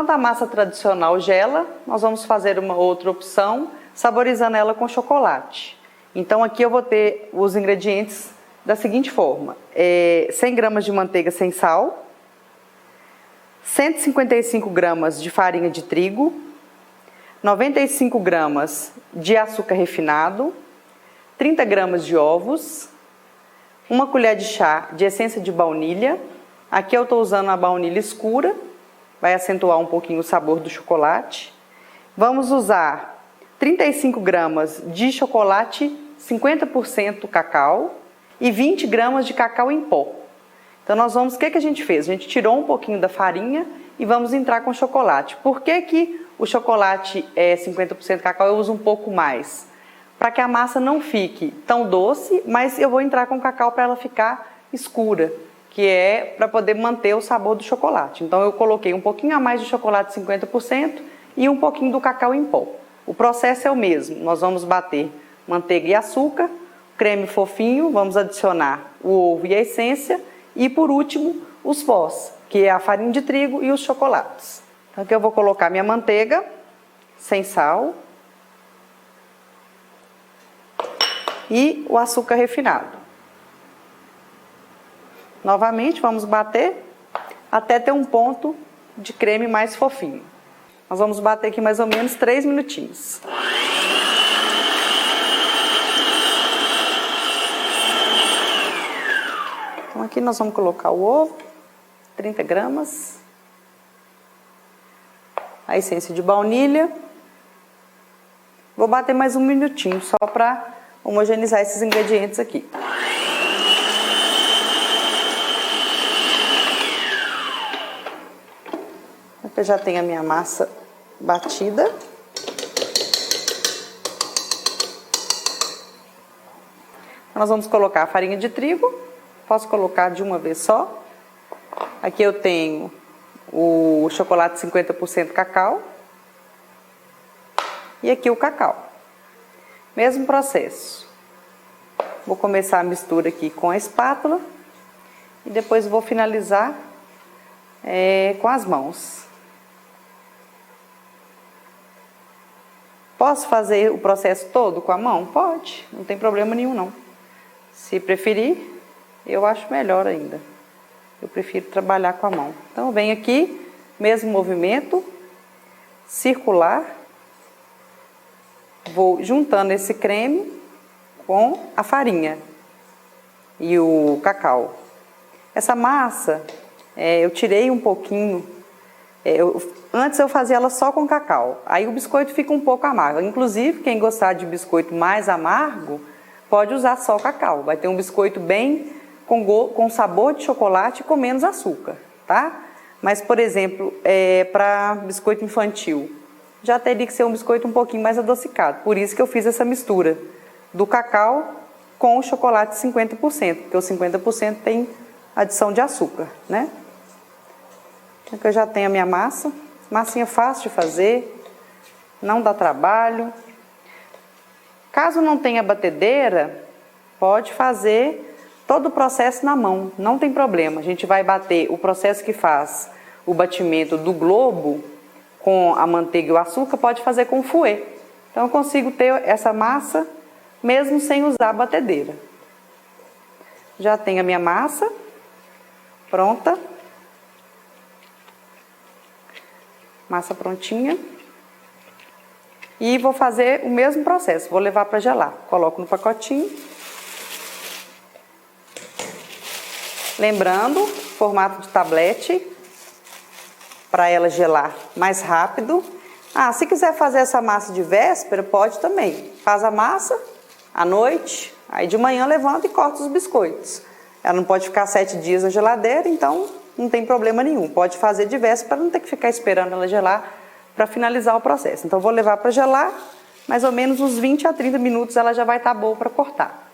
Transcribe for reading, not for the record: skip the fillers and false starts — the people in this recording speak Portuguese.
Enquanto a massa tradicional gela, nós vamos fazer uma outra opção, saborizando ela com chocolate. Então aqui eu vou ter os ingredientes da seguinte forma: 100 gramas de manteiga sem sal, 155 gramas de farinha de trigo, 95 gramas de açúcar refinado, 30 gramas de ovos, uma colher de chá de essência de baunilha. Aqui eu estou usando a baunilha escura, vai acentuar um pouquinho o sabor do chocolate. Vamos usar 35 gramas de chocolate 50% cacau e 20 gramas de cacau em pó. Então nós vamos, o que a gente fez? A gente tirou um pouquinho da farinha e vamos entrar com chocolate. Por que o chocolate é 50% cacau? Eu uso um pouco mais, para que a massa não fique tão doce, mas eu vou entrar com cacau para ela ficar escura, que é para poder manter o sabor do chocolate. Então eu coloquei um pouquinho a mais de chocolate 50% e um pouquinho do cacau em pó. O processo é o mesmo, nós vamos bater manteiga e açúcar, creme fofinho, vamos adicionar o ovo e a essência e por último os pós, que é a farinha de trigo e os chocolates. Então aqui eu vou colocar minha manteiga sem sal e o açúcar refinado. Novamente vamos bater até ter um ponto de creme mais fofinho. Nós vamos bater aqui mais ou menos 3 minutinhos. Então aqui nós vamos colocar o ovo, 30 gramas, a essência de baunilha. Vou bater mais um minutinho só para homogeneizar esses ingredientes aqui. Aqui eu já tenho a minha massa batida. Nós vamos colocar a farinha de trigo. Posso colocar de uma vez só. Aqui eu tenho o chocolate 50% cacau. E aqui o cacau. Mesmo processo. Vou começar a mistura aqui com a espátula. E depois vou finalizar com as mãos. Posso fazer o processo todo com a mão? Pode, não tem problema nenhum não. Se preferir, eu acho melhor ainda. Eu prefiro trabalhar com a mão. Então eu venho aqui, mesmo movimento, circular. Vou juntando esse creme com a farinha e o cacau. Essa massa, eu tirei um pouquinho. Antes eu fazia ela só com cacau, aí o biscoito fica um pouco amargo. Inclusive, quem gostar de biscoito mais amargo, pode usar só cacau. Vai ter um biscoito bem com sabor de chocolate e com menos açúcar, tá? Mas, por exemplo, para biscoito infantil, já teria que ser um biscoito um pouquinho mais adocicado. Por isso que eu fiz essa mistura do cacau com o chocolate 50%, porque o 50% tem adição de açúcar, né? Aqui eu já tenho a minha massa. Massinha fácil de fazer, não dá trabalho. Caso não tenha batedeira, pode fazer todo o processo na mão, não tem problema. A gente vai bater o processo que faz o batimento do globo com a manteiga e o açúcar, pode fazer com o fouet. Então eu consigo ter essa massa mesmo sem usar a batedeira. Já tenho a minha massa pronta. Massa prontinha. E vou fazer o mesmo processo, vou levar para gelar. Coloco no pacotinho. Lembrando, formato de tablete, para ela gelar mais rápido. Se quiser fazer essa massa de véspera, pode também. Faz a massa à noite, aí de manhã levanta e corta os biscoitos. Ela não pode ficar 7 dias na geladeira, então não tem problema nenhum. Pode fazer de véspera para não ter que ficar esperando ela gelar para finalizar o processo. Então vou levar para gelar, mais ou menos uns 20 a 30 minutos ela já vai estar boa para cortar.